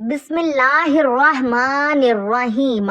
بسم اللہ الرحمن الرحیم۔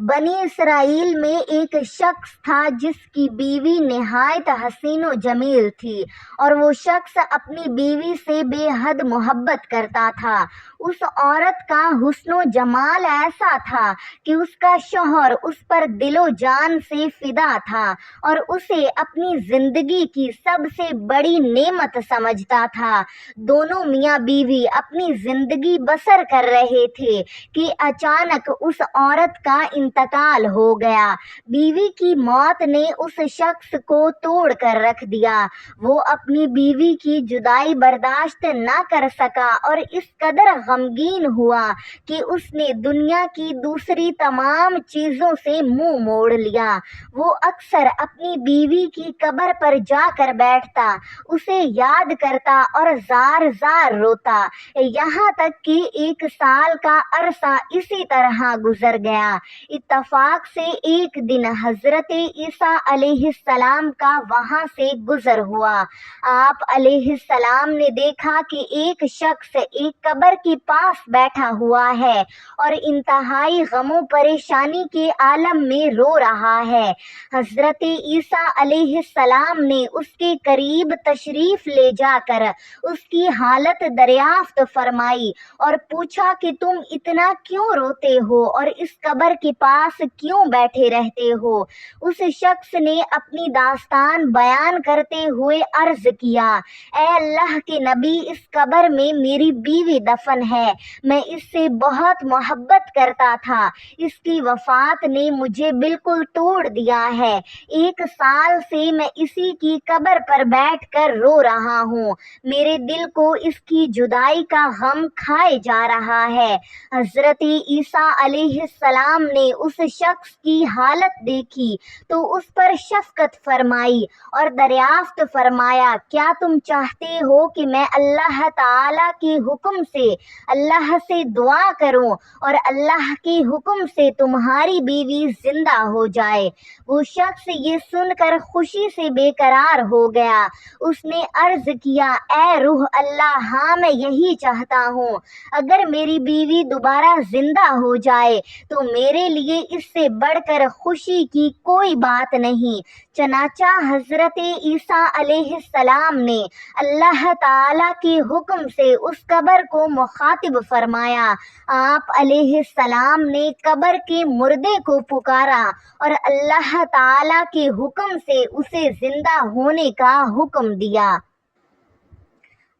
بنی اسرائیل میں ایک شخص تھا جس کی بیوی نہایت حسین و جمیل تھی، اور وہ شخص اپنی بیوی سے بے حد محبت کرتا تھا۔ اس عورت کا حسن و جمال ایسا تھا کہ اس کا شوہر اس پر دل و جان سے فدا تھا اور اسے اپنی زندگی کی سب سے بڑی نعمت سمجھتا تھا۔ دونوں میاں بیوی اپنی زندگی بسر کر رہے تھے کہ اچانک اس عورت کا انتقال ہو گیا۔ بیوی کی موت نے اس شخص کو توڑ کر رکھ دیا۔ وہ اپنی بیوی کی جدائی برداشت نہ کر سکا اور اس قدر غمگین ہوا کہ اس نے دنیا کی دوسری تمام چیزوں سے منہ موڑ لیا۔ وہ اکثر اپنی بیوی کی قبر پر جا کر بیٹھتا، اسے یاد کرتا اور زار زار روتا، یہاں تک کہ 1 سال کا عرصہ اسی طرح گزر گیا۔ اتفاق سے ایک دن حضرت عیسیٰ علیہ السلام کا وہاں سے گزر ہوا۔ آپ علیہ السلام نے دیکھا کہ ایک شخص ایک قبر کے پاس بیٹھا ہوا ہے اور انتہائی غم و پریشانی کے عالم میں رو رہا ہے۔ حضرت عیسیٰ علیہ السلام نے اس کے قریب تشریف لے جا کر اس کی حالت دریافت فرمائی اور پوچھا کہ تم اتنا کیوں روتے ہو اور اس قبر کے پاس کیوں بیٹھے رہتے ہو؟ اس شخص نے اپنی داستان بیان کرتے ہوئے عرض کیا، اے اللہ کے نبی، اس قبر میں میری بیوی دفن ہے۔ میں اس سے بہت محبت کرتا تھا، اس کی وفات نے مجھے بالکل توڑ دیا ہے۔ 1 سال سے میں اسی کی قبر پر بیٹھ کر رو رہا ہوں۔ میرے دل کو اس کی جدائی کا غم کھائے جا رہا ہے۔ حضرت عیسیٰ علیہ السلام نے اس شخص کی حالت دیکھی تو اس پر شفقت فرمائی اور دریافت فرمایا، کیا تم چاہتے ہو کہ میں اللہ تعالیٰ کے حکم سے اللہ سے دعا کروں اور اللہ کے حکم سے تمہاری بیوی زندہ ہو جائے؟ وہ شخص یہ سن کر خوشی سے بے قرار ہو گیا۔ اس نے عرض کیا، اے روح اللہ، ہاں میں یہی چاہتا ہوں۔ اگر میری بیوی دوبارہ زندہ ہو جائے تو میرے لیے اس سے بڑھ کر خوشی کی کوئی بات نہیں۔ چنانچہ حضرت عیسیٰ علیہ السلام نے اللہ تعالیٰ کے حکم سے اس قبر کو مخاطب فرمایا۔ آپ علیہ السلام نے قبر کے مردے کو پکارا اور اللہ تعالیٰ کے حکم سے اسے زندہ ہونے کا حکم دیا۔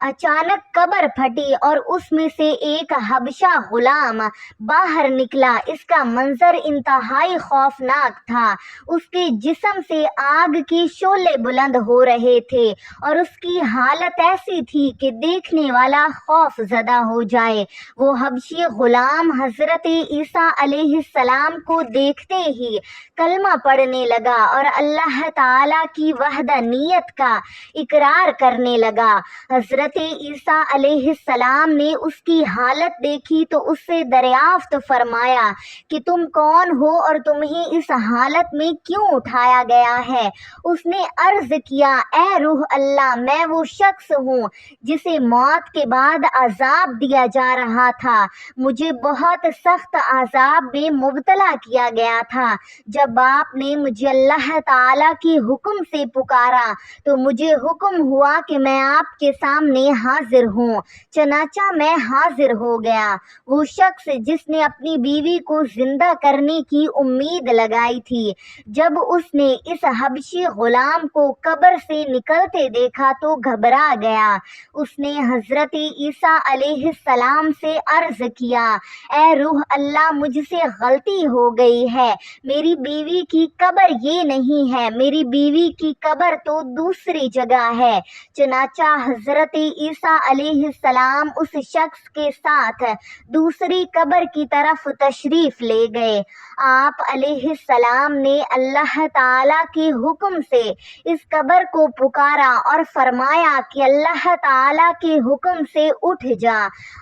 اچانک قبر پھٹی اور اس میں سے ایک حبشہ غلام باہر نکلا۔ اس کا منظر انتہائی خوفناک تھا۔ اس کے جسم سے آگ کے شعلے بلند ہو رہے تھے اور اس کی حالت ایسی تھی کہ دیکھنے والا خوف زدہ ہو جائے۔ وہ حبشی غلام حضرت عیسیٰ علیہ السلام کو دیکھتے ہی کلمہ پڑھنے لگا اور اللہ تعالیٰ کی وحدانیت کا اقرار کرنے لگا۔ حضرت عیسیٰ علیہ السلام نے اس کی حالت دیکھی تو اس سے دریافت فرمایا کہ تم کون ہو اور تمہیں اس حالت میں کیوں اٹھایا گیا ہے؟ اس نے عرض کیا، اے روح اللہ، میں وہ شخص ہوں جسے موت کے بعد عذاب دیا جا رہا تھا۔ مجھے بہت سخت عذاب میں مبتلا کیا گیا تھا۔ جب آپ نے مجھے اللہ تعالیٰ کے حکم سے پکارا تو مجھے حکم ہوا کہ میں آپ کے سامنے حاضر ہوں، چنانچہ میں حاضر ہو گیا۔ وہ شخص جس نے اپنی بیوی کو زندہ کرنے کی امید لگائی تھی، جب اس نے اس حبشی غلام کو قبر سے نکلتے دیکھا تو گھبرا گیا۔ اس نے حضرت عیسیٰ علیہ السلام سے عرض کیا، اے روح اللہ، مجھ سے غلطی ہو گئی ہے، میری بیوی کی قبر یہ نہیں ہے، میری بیوی کی قبر تو دوسری جگہ ہے۔ چنانچہ حضرت عیسیٰ علیہ السلام اس شخص کے ساتھ دوسری قبر کی طرف تشریف لے گئے۔ آپ علیہ السلام نے اللہ تعالیٰ کے حکم سے اس قبر کو پکارا اور فرمایا کہ اللہ تعالیٰ کے حکم سے اٹھ جا۔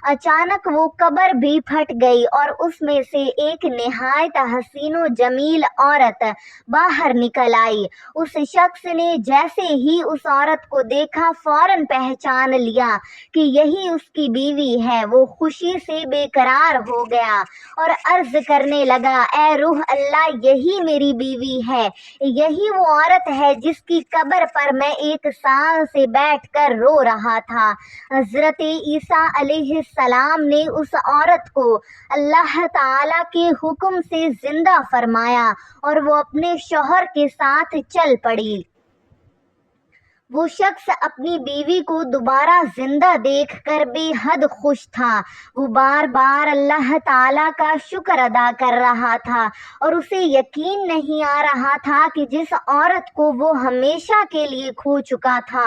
اچانک وہ قبر بھی پھٹ گئی اور اس میں سے ایک نہایت حسین و جمیل عورت باہر نکل آئی۔ اس شخص نے جیسے ہی اس عورت کو دیکھا فوراً پہچان لیا کہ یہی اس کی بیوی ہے، وہ خوشی سے بے قرار ہو گیا اور عرض کرنے لگا، اے روح اللہ، یہی میری بیوی ہے، یہی وہ عورت ہے جس کی قبر پر میں 1 سال سے بیٹھ کر رو رہا تھا۔ حضرت عیسیٰ علیہ السلام نے اس عورت کو اللہ تعالیٰ کے حکم سے زندہ فرمایا اور وہ اپنے شوہر کے ساتھ چل پڑی۔ وہ شخص اپنی بیوی کو دوبارہ زندہ دیکھ کر بے حد خوش تھا۔ وہ بار بار اللہ تعالیٰ کا شکر ادا کر رہا تھا اور اسے یقین نہیں آ رہا تھا کہ جس عورت کو وہ ہمیشہ کے لیے کھو چکا تھا،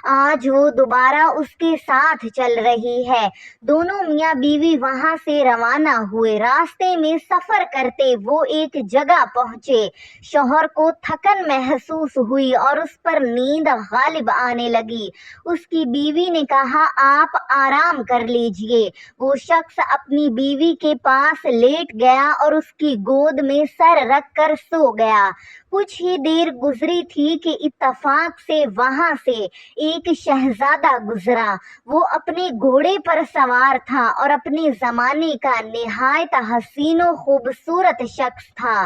آج وہ دوبارہ اس کے ساتھ چل رہی ہے۔ دونوں میاں بیوی وہاں سے روانہ ہوئے۔ راستے میں سفر کرتے وہ ایک جگہ پہنچے۔ شوہر کو تھکن محسوس ہوئی اور اس پر نیند غالب آنے لگی۔ اس کی بیوی نے کہا، آپ آرام کر لیجئے۔ وہ شخص اپنی بیوی کے پاس لیٹ گیا اور اس کی گود میں سر رکھ کر سو گیا۔ کچھ ہی دیر گزری تھی کہ اتفاق سے وہاں سے ایک شہزادہ گزرا۔ وہ اپنے گھوڑے پر سوار تھا اور اپنے زمانے کا نہایت حسین و خوبصورت شخص تھا۔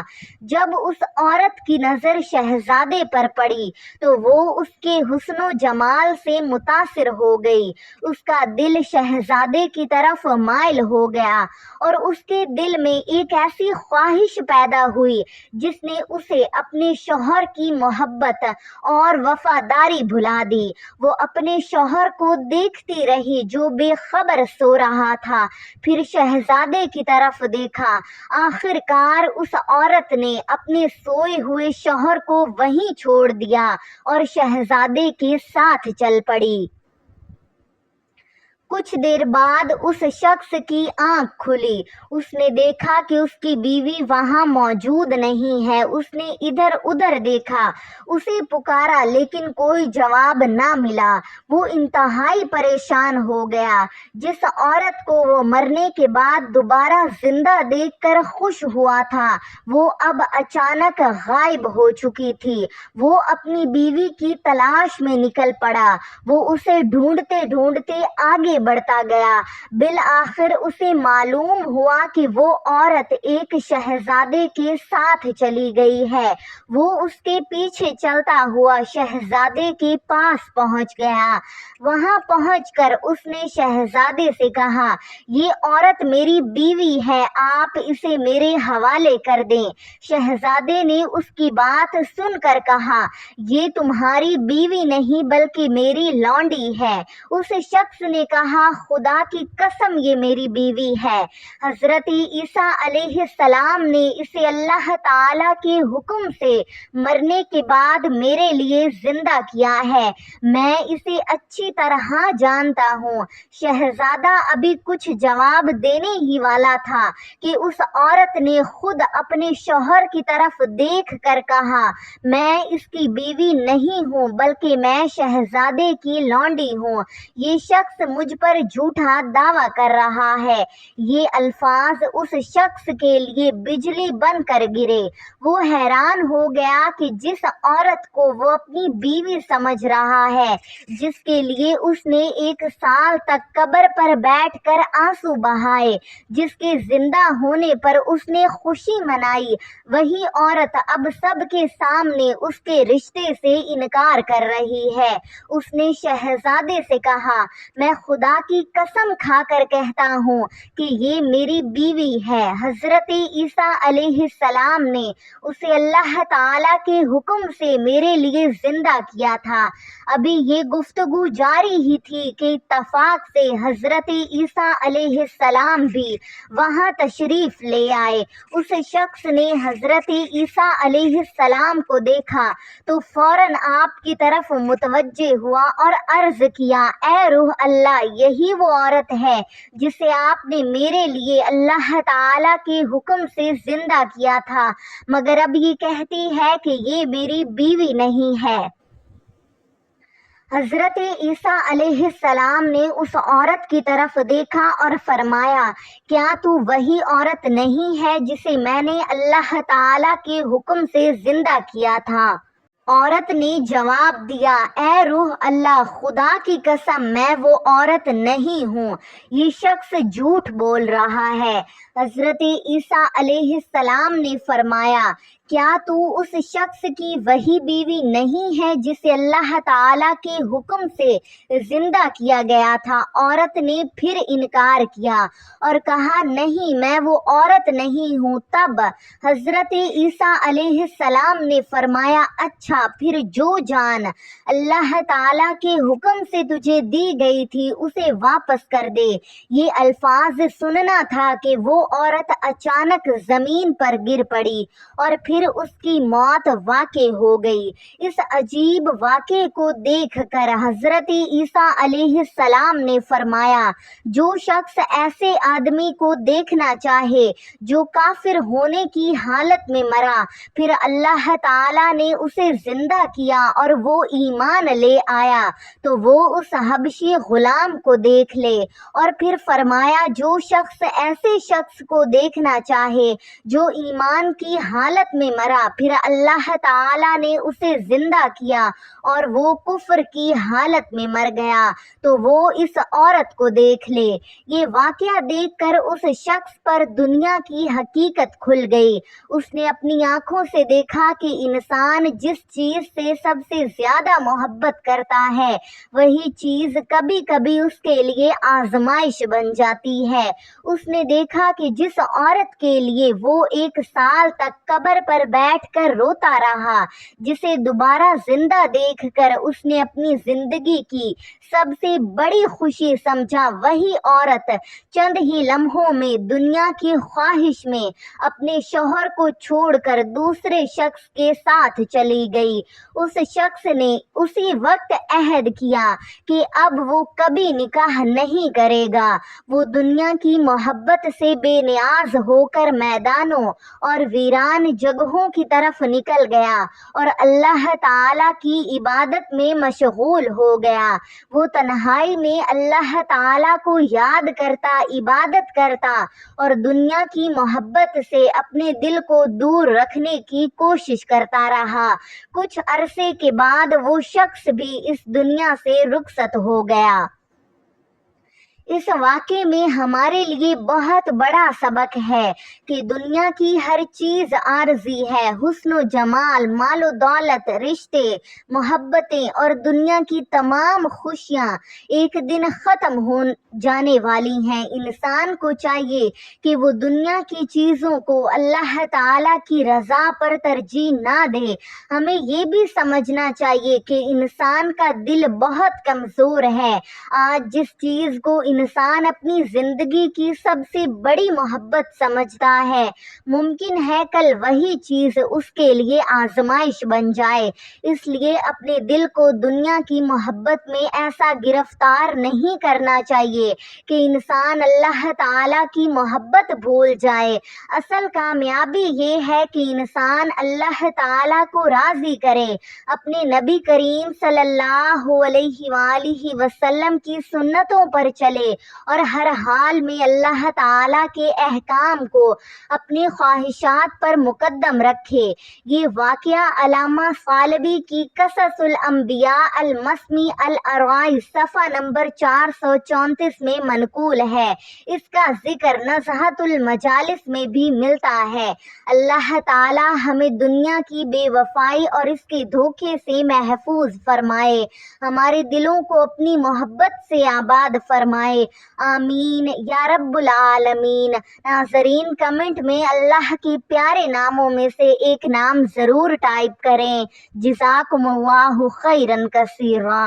جب اس عورت کی نظر شہزادے پر پڑی تو وہ اس کے حسن و جمال سے متاثر ہو گئی۔ اس کا دل شہزادے کی طرف مائل ہو گیا اور اس کے دل میں ایک ایسی خواہش پیدا ہوئی جس نے اسے اپنے شوہر کی محبت اور وفاداری بھلا دی۔ وہ اپنے شوہر کو دیکھتی رہی جو بے خبر سو رہا تھا، پھر شہزادے کی طرف دیکھا۔ آخر کار اس عورت نے اپنے سوئے ہوئے شوہر کو وہیں چھوڑ دیا اور شہزادے کے ساتھ چل پڑی۔ کچھ دیر بعد اس شخص کی آنکھ کھلی۔ اس نے دیکھا کہ اس کی بیوی وہاں موجود نہیں ہے۔ اس نے ادھر ادھر دیکھا، اسے پکارا لیکن کوئی جواب نہ ملا۔ وہ انتہائی پریشان ہو گیا۔ جس عورت کو وہ مرنے کے بعد دوبارہ زندہ دیکھ کر خوش ہوا تھا، وہ اب اچانک غائب ہو چکی تھی۔ وہ اپنی بیوی کی تلاش میں نکل پڑا۔ وہ اسے ڈھونڈتے ڈھونڈتے آگے بڑھتا گیا۔ بالآخر اسے معلوم ہوا کہ وہ عورت ایک شہزادے کے ساتھ چلی گئی ہے۔ وہ اس کے پیچھے چلتا ہوا شہزادے کے پاس پہنچ گیا۔ وہاں پہنچ کر اس نے شہزادے سے کہا، یہ عورت میری بیوی ہے، آپ اسے میرے حوالے کر دیں۔ شہزادے نے اس کی بات سن کر کہا، یہ تمہاری بیوی نہیں بلکہ میری لونڈی ہے۔ اس شخص نے کہا، خدا کی قسم یہ میری بیوی ہے۔ حضرت عیسیٰ علیہ السلام نے اسے اللہ تعالیٰ کے حکم سے مرنے کے بعد میرے لیے زندہ کیا ہے، میں اسے اچھی طرح جانتا ہوں۔ شہزادہ ابھی کچھ جواب دینے ہی والا تھا کہ اس عورت نے خود اپنے شوہر کی طرف دیکھ کر کہا، میں اس کی بیوی نہیں ہوں بلکہ میں شہزادے کی لونڈی ہوں۔ یہ شخص مجھ پر جھوٹا دعویٰ کر رہا ہے۔ یہ الفاظ اس شخص کے لیے بجلی بن کر گرے۔ وہ حیران ہو گیا کہ جس عورت کو وہ اپنی بیوی سمجھ رہا ہے، جس کے لیے اس نے 1 سال تک قبر پر بیٹھ کر آنسو بہائے، جس کے زندہ ہونے پر اس نے خوشی منائی، وہی عورت اب سب کے سامنے اس کے رشتے سے انکار کر رہی ہے۔ اس نے شہزادے سے کہا، میں خدا کی قسم کھا کر کہتا ہوں کہ یہ میری بیوی ہے۔ حضرت عیسیٰ علیہ السلام نے اسے اللہ تعالیٰ کے حکم سے میرے لیے زندہ کیا تھا۔ ابھی یہ گفتگو جاری ہی تھی کہ اتفاق سے حضرت عیسیٰ علیہ السلام بھی وہاں تشریف لے آئے۔ اس شخص نے حضرت عیسیٰ علیہ السلام کو دیکھا تو فوراً آپ کی طرف متوجہ ہوا اور عرض کیا، اے روح اللہ، یہی وہ عورت ہے جسے آپ نے میرے لیے اللہ تعالیٰ کے حکم سے زندہ کیا تھا، مگر اب یہ کہتی ہے کہ یہ میری بیوی نہیں ہے۔ حضرت عیسیٰ علیہ السلام نے اس عورت کی طرف دیکھا اور فرمایا، کیا تو وہی عورت نہیں ہے جسے میں نے اللہ تعالیٰ کے حکم سے زندہ کیا تھا؟ عورت نے جواب دیا، اے روح اللہ، خدا کی قسم میں وہ عورت نہیں ہوں، یہ شخص جھوٹ بول رہا ہے۔ حضرت عیسیٰ علیہ السلام نے فرمایا، کیا تو اس شخص کی وہی بیوی نہیں ہے جسے اللہ تعالیٰ کے حکم سے زندہ کیا گیا تھا؟ عورت نے پھر انکار کیا اور کہا، نہیں، میں وہ عورت نہیں ہوں۔ تب حضرت عیسیٰ علیہ السلام نے فرمایا، اچھا، پھر جو جان اللہ تعالیٰ کے حکم سے تجھے دی گئی تھی اسے واپس کر دے۔ یہ الفاظ سننا تھا کہ وہ عورت اچانک زمین پر گر پڑی اور پھر اس کی موت واقع ہو گئی۔ اس عجیب واقعے کو دیکھ کر حضرت عیسیٰ علیہ السلام نے فرمایا، جو شخص ایسے آدمی کو دیکھنا چاہے جو کافر ہونے کی حالت میں مرا، پھر اللہ تعالیٰ نے اسے زندہ کیا اور وہ ایمان لے آیا، تو وہ اس حبشی غلام کو دیکھ لے۔ اور پھر فرمایا، جو شخص ایسے شخص کو دیکھنا چاہے جو ایمان کی حالت میں مرا، پھر اللہ تعالیٰ نے اسے زندہ کیا اور وہ کفر کی حالت میں مر گیا، تو وہ اس عورت کو دیکھ لے۔ یہ واقعہ دیکھ کر اس شخص پر دنیا کی حقیقت کھل گئی۔ اس نے اپنی آنکھوں سے دیکھا کہ انسان جس چیز سے سب سے زیادہ محبت کرتا ہے وہی چیز کبھی کبھی اس کے لیے آزمائش بن جاتی ہے۔ اس نے دیکھا کہ جس عورت کے لیے وہ 1 سال تک قبر پر بیٹھ کر روتا رہا، جسے دوبارہ زندہ دیکھ کر اس نے اپنی زندگی کی سب سے بڑی خوشی سمجھا، وہی عورت چند ہی لمحوں میں دنیا کی خواہش میں اپنے شوہر کو چھوڑ کر دوسرے شخص کے ساتھ چلی گئی۔ اس شخص نے اسی وقت عہد کیا کہ اب وہ کبھی نکاح نہیں کرے گا۔ وہ دنیا کی محبت سے بے نیاز ہو کر میدانوں اور ویران جگہوں کی طرف نکل گیا اور اللہ تعالیٰ کی عبادت میں مشغول ہو گیا۔ وہ تنہائی میں اللہ تعالیٰ کو یاد کرتا، عبادت کرتا اور دنیا کی محبت سے اپنے دل کو دور رکھنے کی کوشش کرتا رہا۔ کچھ عرصے کے بعد وہ شخص بھی اس دنیا سے رخصت ہو گیا۔ اس واقعے میں ہمارے لیے بہت بڑا سبق ہے کہ دنیا کی ہر چیز عارضی ہے۔ حسن و جمال، مال و دولت، رشتے، محبتیں اور دنیا کی تمام خوشیاں ایک دن ختم ہو جانے والی ہیں۔ انسان کو چاہیے کہ وہ دنیا کی چیزوں کو اللہ تعالیٰ کی رضا پر ترجیح نہ دے۔ ہمیں یہ بھی سمجھنا چاہیے کہ انسان کا دل بہت کمزور ہے۔ آج جس چیز کو انسان اپنی زندگی کی سب سے بڑی محبت سمجھتا ہے، ممکن ہے کل وہی چیز اس کے لیے آزمائش بن جائے۔ اس لیے اپنے دل کو دنیا کی محبت میں ایسا گرفتار نہیں کرنا چاہیے کہ انسان اللہ تعالیٰ کی محبت بھول جائے۔ اصل کامیابی یہ ہے کہ انسان اللہ تعالیٰ کو راضی کرے، اپنے نبی کریم صلی اللہ علیہ وآلہ وسلم کی سنتوں پر چلے اور ہر حال میں اللہ تعالیٰ کے احکام کو اپنی خواہشات پر مقدم رکھے۔ یہ واقعہ علامہ ثعلبی کی قصص الانبیاء المسمی الارواح صفحہ نمبر 434 میں منقول ہے۔ اس کا ذکر نزہۃ المجالس میں بھی ملتا ہے۔ اللہ تعالیٰ ہمیں دنیا کی بے وفائی اور اس کے دھوکے سے محفوظ فرمائے، ہمارے دلوں کو اپنی محبت سے آباد فرمائے، آمین یا رب العالمین۔ ناظرین، کمنٹ میں اللہ کے پیارے ناموں میں سے ایک نام ضرور ٹائپ کریں۔ جزاکم اللہ خیرا کثیرا۔